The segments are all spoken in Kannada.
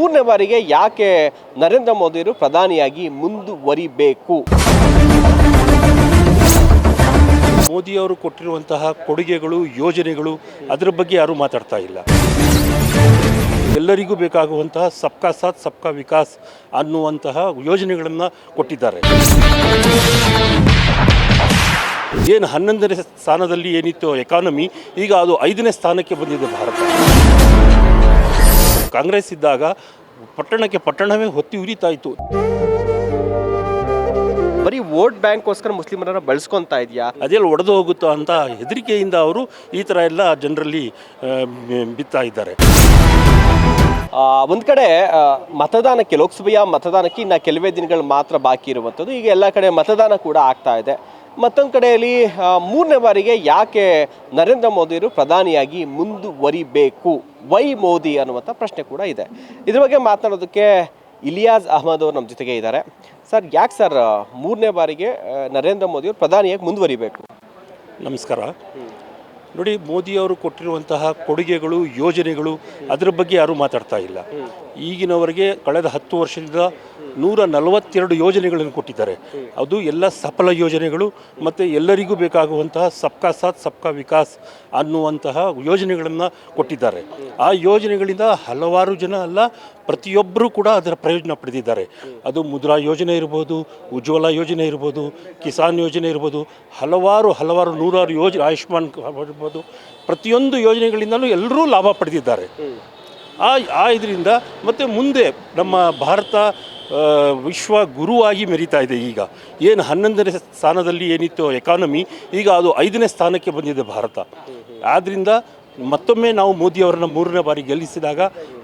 ಮೂರನೇ ಬಾರಿಗೆ ಯಾಕೆ ನರೇಂದ್ರ ಮೋದಿಯವರು ಪ್ರಧಾನಿಯಾಗಿ ಮುಂದುವರಿಬೇಕು? ಮೋದಿಯವರು ಕೊಟ್ಟಿರುವಂತಹ ಕೊಡುಗೆಗಳು, ಯೋಜನೆಗಳು ಅದರ ಬಗ್ಗೆ ಯಾರೂ ಮಾತಾಡ್ತಾ ಇಲ್ಲ. ಎಲ್ಲರಿಗೂ ಬೇಕಾಗುವಂತಹ ಸಬ್ಕಾ ಸಾಥ್ ಸಬ್ಕಾ ವಿಕಾಸ್ ಅನ್ನುವಂತಹ ಯೋಜನೆಗಳನ್ನು ಕೊಟ್ಟಿದ್ದಾರೆ. ಏನು 11ನೇ ಸ್ಥಾನದಲ್ಲಿ ಏನಿತ್ತು ಎಕಾನಮಿ, ಈಗ ಅದು 5ನೇ ಸ್ಥಾನಕ್ಕೆ ಬಂದಿದೆ ಭಾರತ. ಕಾಂಗ್ರೆಸ್ ಇದ್ದಾಗ ಪಟ್ಟಣಕ್ಕೆ ಪಟ್ಟಣವೇ ಹೊತ್ತಿ ಉರಿತಾ ಇತ್ತು. ಬರೀ ವೋಟ್ ಬ್ಯಾಂಕ್ಗೋಸ್ಕರ ಮುಸ್ಲಿಮರನ್ನ ಬಳಸ್ಕೊತಾ ಇದೆಯಾ? ಅದೆಲ್ಲ ಒಡೆದು ಹೋಗುತ್ತೋ ಅಂತ ಹೆದರಿಕೆಯಿಂದ ಅವರು ಈ ಥರ ಎಲ್ಲ ಜನರಲ್ಲಿ ಬಿತ್ತಾ ಇದ್ದಾರೆ. ಒಂದು ಕಡೆ ಮತದಾನಕ್ಕೆ, ಲೋಕಸಭೆಯ ಮತದಾನಕ್ಕೆ ಇನ್ನು ಕೆಲವೇ ದಿನಗಳು ಮಾತ್ರ ಬಾಕಿ ಇರುವಂಥದ್ದು. ಈಗ ಎಲ್ಲ ಕಡೆ ಮತದಾನ ಕೂಡ ಆಗ್ತಾ ಇದೆ. ಮತ್ತೊಂದು ಕಡೆಯಲ್ಲಿ ಮೂರನೇ ಬಾರಿಗೆ ಯಾಕೆ ನರೇಂದ್ರ ಮೋದಿಯವರು ಪ್ರಧಾನಿಯಾಗಿ ಮುಂದುವರಿಬೇಕು, ವೈ ಮೋದಿ ಅನ್ನುವಂಥ ಪ್ರಶ್ನೆ ಕೂಡ ಇದೆ. ಇದ್ರ ಬಗ್ಗೆ ಮಾತನಾಡೋದಕ್ಕೆ ಇಲಿಯಾಸ್ ಅಹಮದ್ ಅವರು ನಮ್ಮ ಜೊತೆಗೆ ಇದ್ದಾರೆ. ಸರ್, ಯಾಕೆ ಸರ್ ಮೂರನೇ ಬಾರಿಗೆ ನರೇಂದ್ರ ಮೋದಿಯವರು ಪ್ರಧಾನಿಯಾಗಿ ಮುಂದುವರಿಬೇಕು? ನಮಸ್ಕಾರ. ನೋಡಿ, ಮೋದಿಯವರು ಕೊಟ್ಟಿರುವಂತಹ ಕೊಡುಗೆಗಳು, ಯೋಜನೆಗಳು ಅದರ ಬಗ್ಗೆ ಯಾರೂ ಮಾತಾಡ್ತಾ ಇಲ್ಲ. ಈಗಿನವರೆಗೆ ಕಳೆದ 10 ವರ್ಷದಿಂದ 142 ಯೋಜನೆಗಳನ್ನು ಕೊಟ್ಟಿದ್ದಾರೆ. ಅದು ಎಲ್ಲ ಸಫಲ ಯೋಜನೆಗಳು ಮತ್ತು ಎಲ್ಲರಿಗೂ ಬೇಕಾಗುವಂತಹ ಸಬ್ಕಾ ಸಾಥ್ ಸಬ್ಕಾ ವಿಕಾಸ್ ಅನ್ನುವಂತಹ ಯೋಜನೆಗಳನ್ನು ಕೊಟ್ಟಿದ್ದಾರೆ. ಆ ಯೋಜನೆಗಳಿಂದ ಹಲವಾರು ಜನ ಅಲ್ಲ, ಪ್ರತಿಯೊಬ್ಬರೂ ಕೂಡ ಅದರ ಪ್ರಯೋಜನ ಪಡೆದಿದ್ದಾರೆ. ಅದು ಮುದ್ರಾ ಯೋಜನೆ ಇರ್ಬೋದು, ಉಜ್ವಲ ಯೋಜನೆ ಇರ್ಬೋದು, ಕಿಸಾನ್ ಯೋಜನೆ ಇರ್ಬೋದು, ಹಲವಾರು ನೂರಾರು ಯೋಜನೆ, ಆಯುಷ್ಮಾನ್ ಇರ್ಬೋದು, ಪ್ರತಿಯೊಂದು ಯೋಜನೆಗಳಿಂದಲೂ ಎಲ್ಲರೂ ಲಾಭ ಪಡೆದಿದ್ದಾರೆ. ಇದರಿಂದ ಮತ್ತು ಮುಂದೆ ನಮ್ಮ ಭಾರತ ವಿಶ್ವ ಗುರುವಾಗಿ ಮೆರೀತಾ ಇದೆ. ಈಗ ಏನು 11ನೇ ಸ್ಥಾನದಲ್ಲಿ ಏನಿತ್ತು ಎಕಾನಮಿ, ಈಗ ಅದು 5ನೇ ಸ್ಥಾನಕ್ಕೆ ಬಂದಿದೆ ಭಾರತ. ಆದ್ದರಿಂದ ಮತ್ತೊಮ್ಮೆ ನಾವು ಮೋದಿಯವರನ್ನು 3ನೇ ಬಾರಿ ಗೆಲ್ಲಿಸಿದಾಗ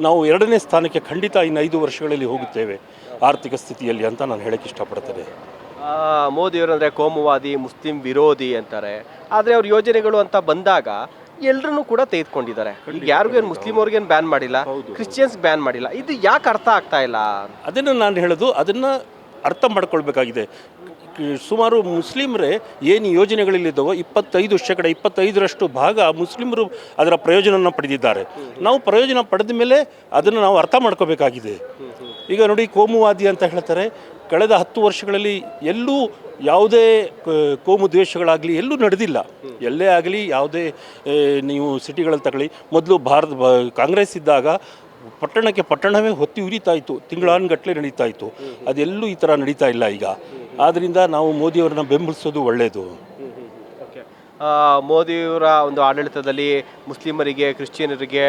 ನಾವು 2ನೇ ಸ್ಥಾನಕ್ಕೆ ಖಂಡಿತ ಇನ್ನು 5 ವರ್ಷಗಳಲ್ಲಿ ಹೋಗುತ್ತೇವೆ ಆರ್ಥಿಕ ಸ್ಥಿತಿಯಲ್ಲಿ ಅಂತ ನಾನು ಹೇಳಕ್ಕೆ ಇಷ್ಟಪಡ್ತೇನೆ. ಮೋದಿಯವರು ಅಂದರೆ ಕೋಮುವಾದಿ, ಮುಸ್ಲಿಂ ವಿರೋಧಿ ಅಂತಾರೆ. ಆದರೆ ಅವ್ರ ಯೋಜನೆಗಳು ಅಂತ ಬಂದಾಗ ಎಲ್ಲರನ್ನೂ ಕೂಡ ತೆಗೆದುಕೊಂಡಿದ್ದಾರೆ. ಈಗ ಯಾರಿಗೇನು ಮುಸ್ಲಿಂ ಅವ್ರಿಗೇನು ಬ್ಯಾನ್ ಮಾಡಿಲ್ಲ, ಕ್ರಿಶ್ಚಿಯನ್ಸ್ ಬ್ಯಾನ್ ಮಾಡಿಲ್ಲ. ಇದು ಯಾಕೆ ಅರ್ಥ ಆಗ್ತಾ ಇಲ್ಲ? ಅದನ್ನು ನಾನು ಹೇಳೋದು, ಅದನ್ನು ಅರ್ಥ ಮಾಡ್ಕೊಳ್ಬೇಕಾಗಿದೆ. ಸುಮಾರು ಮುಸ್ಲಿಮರೇ ಏನು ಯೋಜನೆಗಳಲ್ಲಿದ್ದಾವೋ 25% ಭಾಗ ಮುಸ್ಲಿಮರು ಅದರ ಪ್ರಯೋಜನವನ್ನು ಪಡೆದಿದ್ದಾರೆ. ನಾವು ಪ್ರಯೋಜನ ಪಡೆದ ಮೇಲೆ ಅದನ್ನು ನಾವು ಅರ್ಥ ಮಾಡ್ಕೋಬೇಕಾಗಿದೆ. ಈಗ ನೋಡಿ, ಕೋಮುವಾದಿ ಅಂತ ಹೇಳ್ತಾರೆ. ಕಳೆದ 10 ವರ್ಷಗಳಲ್ಲಿ ಎಲ್ಲೂ ಯಾವುದೇ ಕೋಮು ದ್ವೇಷಗಳಾಗಲಿ ಎಲ್ಲೂ ನಡೆದಿಲ್ಲ. ಎಲ್ಲೇ ಆಗಲಿ, ಯಾವುದೇ ನೀವು ಸಿಟಿಗಳಲ್ಲಿ ತಗೊಳ್ಳಿ, ಮೊದಲು ಕಾಂಗ್ರೆಸ್ ಇದ್ದಾಗ ಪಟ್ಟಣಕ್ಕೆ ಪಟ್ಟಣವೇ ಹೊತ್ತಿ ಉರಿತಾ ಇತ್ತು, ತಿಂಗಳಾನುಗಟ್ಟಲೆ ನಡೀತಾ ಇತ್ತು. ಅದೆಲ್ಲೂ ಈ ಥರ ನಡೀತಾ ಇಲ್ಲ ಈಗ. ಆದ್ದರಿಂದ ನಾವು ಮೋದಿಯವರನ್ನ ಬೆಂಬಲಿಸೋದು ಒಳ್ಳೆಯದು. ಮೋದಿಯವರ ಒಂದು ಆಡಳಿತದಲ್ಲಿ ಮುಸ್ಲಿಮರಿಗೆ, ಕ್ರಿಶ್ಚಿಯನರಿಗೆ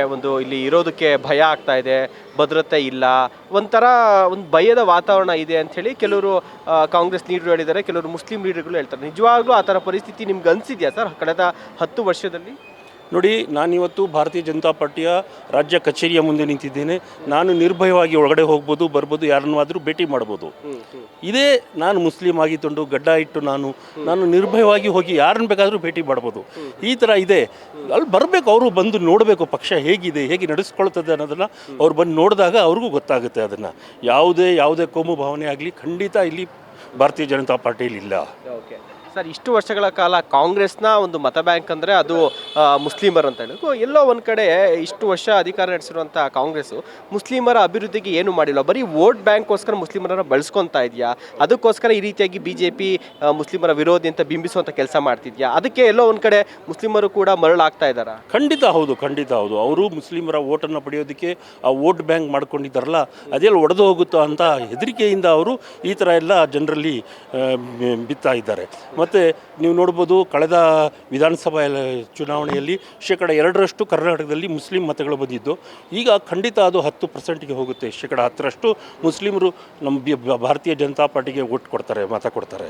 ಇಲ್ಲಿ ಇರೋದಕ್ಕೆ ಭಯ ಆಗ್ತಾ ಇದೆ, ಭದ್ರತೆ ಇಲ್ಲ, ಒಂದು ಭಯದ ವಾತಾವರಣ ಇದೆ ಅಂಥೇಳಿ ಕೆಲವರು ಕಾಂಗ್ರೆಸ್ ಲೀಡರ್ ಹೇಳಿದ್ದಾರೆ, ಕೆಲವರು ಮುಸ್ಲಿಂ ಲೀಡರ್ಗಳು ಹೇಳ್ತಾರೆ. ನಿಜವಾಗ್ಲೂ ಆ ಥರ ಪರಿಸ್ಥಿತಿ ನಿಮ್ಗೆ ಅನಿಸಿದೆಯಾ ಸರ್ ಕಳೆದ 10 ವರ್ಷದಲ್ಲಿ? ನೋಡಿ, ನಾನಿವತ್ತು ಭಾರತೀಯ ಜನತಾ ಪಾರ್ಟಿಯ ರಾಜ್ಯ ಕಚೇರಿಯ ಮುಂದೆ ನಿಂತಿದ್ದೇನೆ. ನಾನು ನಿರ್ಭಯವಾಗಿ ಒಳಗಡೆ ಹೋಗ್ಬೋದು, ಬರ್ಬೋದು, ಯಾರನ್ನಾದರೂ ಭೇಟಿ ಮಾಡ್ಬೋದು. ಇದೇ ನಾನು ಮುಸ್ಲಿಂ ಆಗಿಕೊಂಡು ಗಡ್ಡ ಇಟ್ಟು ನಾನು ನಿರ್ಭಯವಾಗಿ ಹೋಗಿ ಯಾರನ್ನು ಬೇಕಾದರೂ ಭೇಟಿ ಮಾಡ್ಬೋದು. ಈ ಥರ ಇದೆ. ಅಲ್ಲಿ ಬರಬೇಕು, ಅವರು ಬಂದು ನೋಡಬೇಕು ಪಕ್ಷ ಹೇಗಿದೆ, ಹೇಗೆ ನಡೆಸ್ಕೊಳ್ತದೆ ಅನ್ನೋದನ್ನು ಅವ್ರು ಬಂದು ನೋಡಿದಾಗ ಅವ್ರಿಗೂ ಗೊತ್ತಾಗುತ್ತೆ. ಅದನ್ನು ಯಾವುದೇ ಕೋಮು ಭಾವನೆ ಆಗಲಿ ಖಂಡಿತ ಇಲ್ಲಿ ಭಾರತೀಯ ಜನತಾ ಪಾರ್ಟಿಯಲ್ಲಿ ಇಲ್ಲ. ಸರ್, ಇಷ್ಟು ವರ್ಷಗಳ ಕಾಲ ಕಾಂಗ್ರೆಸ್ನ ಒಂದು ಮತ ಬ್ಯಾಂಕ್ ಅಂದರೆ ಅದು ಮುಸ್ಲಿಮರ್ ಅಂತ ಹೇಳೋದು. ಎಲ್ಲೋ ಒಂದು ಕಡೆ ಇಷ್ಟು ವರ್ಷ ಅಧಿಕಾರ ನಡೆಸಿರುವಂಥ ಕಾಂಗ್ರೆಸ್ಸು ಮುಸ್ಲಿಮರ ಅಭಿವೃದ್ಧಿಗೆ ಏನು ಮಾಡಿಲ್ಲ, ಬರೀ ವೋಟ್ ಬ್ಯಾಂಕ್ಗೋಸ್ಕರ ಮುಸ್ಲಿಮರನ್ನ ಬಳಸ್ಕೊತಾ ಇದೆಯಾ? ಅದಕ್ಕೋಸ್ಕರ ಈ ರೀತಿಯಾಗಿ BJP ಮುಸ್ಲಿಮರ ವಿರೋಧಿ ಅಂತ ಬಿಂಬಿಸುವಂಥ ಕೆಲಸ ಮಾಡ್ತಿದ್ಯಾ? ಅದಕ್ಕೆ ಎಲ್ಲೋ ಒಂದು ಕಡೆ ಮುಸ್ಲಿಮರು ಕೂಡ ಮರಳಾಗ್ತಾ ಇದ್ದಾರಾ? ಖಂಡಿತ ಹೌದು. ಅವರು ಮುಸ್ಲಿಮರ ಓಟನ್ನು ಪಡೆಯೋದಕ್ಕೆ ಆ ವೋಟ್ ಬ್ಯಾಂಕ್ ಮಾಡ್ಕೊಂಡಿದ್ದಾರಲ್ಲ, ಅದೆಲ್ಲ ಒಡೆದು ಹೋಗುತ್ತೋ ಅಂತ ಹೆದರಿಕೆಯಿಂದ ಅವರು ಈ ಥರ ಎಲ್ಲ ಜನರಲ್ಲಿ ಬಿತ್ತಾ ಇದ್ದಾರೆ. ಮತ್ತು ನೀವು ನೋಡ್ಬೋದು, ಕಳೆದ ವಿಧಾನಸಭಾ ಚುನಾವಣೆಯಲ್ಲಿ 2% ಕರ್ನಾಟಕದಲ್ಲಿ ಮುಸ್ಲಿಂ ಮತಗಳು ಬಂದಿದ್ದು. ಈಗ ಖಂಡಿತ ಅದು 10%ಗೆ ಹೋಗುತ್ತೆ. 10% ಮುಸ್ಲಿಮರು ನಮ್ಮ ಭಾರತೀಯ ಜನತಾ ಪಾರ್ಟಿಗೆ ವೋಟ್ ಕೊಡ್ತಾರೆ, ಮತ ಕೊಡ್ತಾರೆ.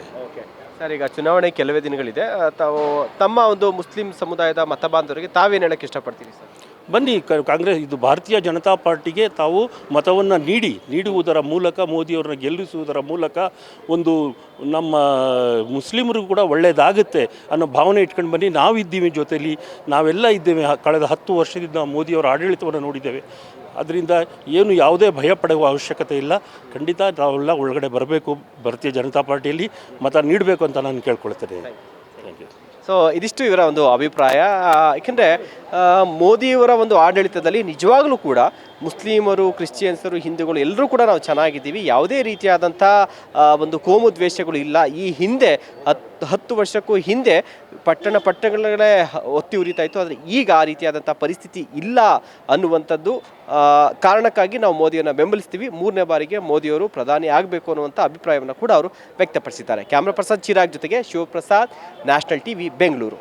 ಸರ್, ಈಗ ಚುನಾವಣೆ ಕೆಲವೇ ದಿನಗಳಿದೆ. ತಾವು ತಮ್ಮ ಒಂದು ಮುಸ್ಲಿಂ ಸಮುದಾಯದ ಮತ ಬಾಂಧವರಿಗೆ ತಾವೇನು ಹೇಳೋಕ್ಕೆ ಇಷ್ಟಪಡ್ತೀರಿ ಸರ್? ಬನ್ನಿ, ಕಾಂಗ್ರೆಸ್ ಇದು ಭಾರತೀಯ ಜನತಾ ಪಾರ್ಟಿಗೆ ತಾವು ಮತವನ್ನು ನೀಡುವುದರ ಮೂಲಕ, ಮೋದಿಯವ್ರನ್ನ ಗೆಲ್ಲಿಸುವುದರ ಮೂಲಕ ಒಂದು ನಮ್ಮ ಮುಸ್ಲಿಮರಿಗೂ ಕೂಡ ಒಳ್ಳೆಯದಾಗುತ್ತೆ ಅನ್ನೋ ಭಾವನೆ ಇಟ್ಕೊಂಡು ಬನ್ನಿ. ನಾವಿದ್ದೀವಿ, ಜೊತೆಯಲ್ಲಿ ನಾವೆಲ್ಲ ಇದ್ದೇವೆ. ಕಳೆದ 10 ವರ್ಷದಿಂದ ಮೋದಿಯವರ ಆಡಳಿತವನ್ನು ನೋಡಿದ್ದೇವೆ. ಅದರಿಂದ ಯಾವುದೇ ಭಯ ಪಡುವ ಅವಶ್ಯಕತೆ ಇಲ್ಲ. ಖಂಡಿತ ನಾವೆಲ್ಲ ಒಳಗಡೆ ಬರಬೇಕು, ಭಾರತೀಯ ಜನತಾ ಪಾರ್ಟಿಯಲ್ಲಿ ಮತ ನೀಡಬೇಕು ಅಂತ ನಾನು ಕೇಳ್ಕೊಳ್ತೇನೆ. Thank you. ಸೊ ಇದಿಷ್ಟು ಇವರ ಒಂದು ಅಭಿಪ್ರಾಯ. ಏಕೆಂದರೆ ಮೋದಿಯವರ ಒಂದು ಆಡಳಿತದಲ್ಲಿ ನಿಜವಾಗ್ಲೂ ಕೂಡ ಮುಸ್ಲಿಮರು, ಕ್ರಿಶ್ಚಿಯನ್ಸರು, ಹಿಂದೂಗಳು ಎಲ್ಲರೂ ಕೂಡ ನಾವು ಚೆನ್ನಾಗಿದ್ದೀವಿ, ಯಾವುದೇ ರೀತಿಯಾದಂಥ ಒಂದು ಕೋಮು ದ್ವೇಷಗಳು ಇಲ್ಲ. ಈ ಹಿಂದೆ 10 ವರ್ಷಕ್ಕೂ ಹಿಂದೆ ಪಟ್ಟಣಗಳೇ ಒತ್ತಿ ಉರಿತಾ ಇತ್ತು, ಆದರೆ ಈಗ ಆ ರೀತಿಯಾದಂಥ ಪರಿಸ್ಥಿತಿ ಇಲ್ಲ ಅನ್ನುವಂಥದ್ದು ಕಾರಣಕ್ಕಾಗಿ ನಾವು ಮೋದಿಯನ್ನು ಬೆಂಬಲಿಸ್ತೀವಿ. 3ನೇ ಬಾರಿಗೆ ಮೋದಿಯವರು ಪ್ರಧಾನಿ ಆಗಬೇಕು ಅನ್ನುವಂಥ ಅಭಿಪ್ರಾಯವನ್ನು ಕೂಡ ಅವರು ವ್ಯಕ್ತಪಡಿಸಿದ್ದಾರೆ. ಕ್ಯಾಮ್ರಾ ಪರ್ಸನ್ ಚಿರಾಗ್ ಜೊತೆಗೆ ಶಿವಪ್ರಸಾದ್, ನ್ಯಾಷನಲ್ ಟಿವಿ, ಬೆಂಗಳೂರು.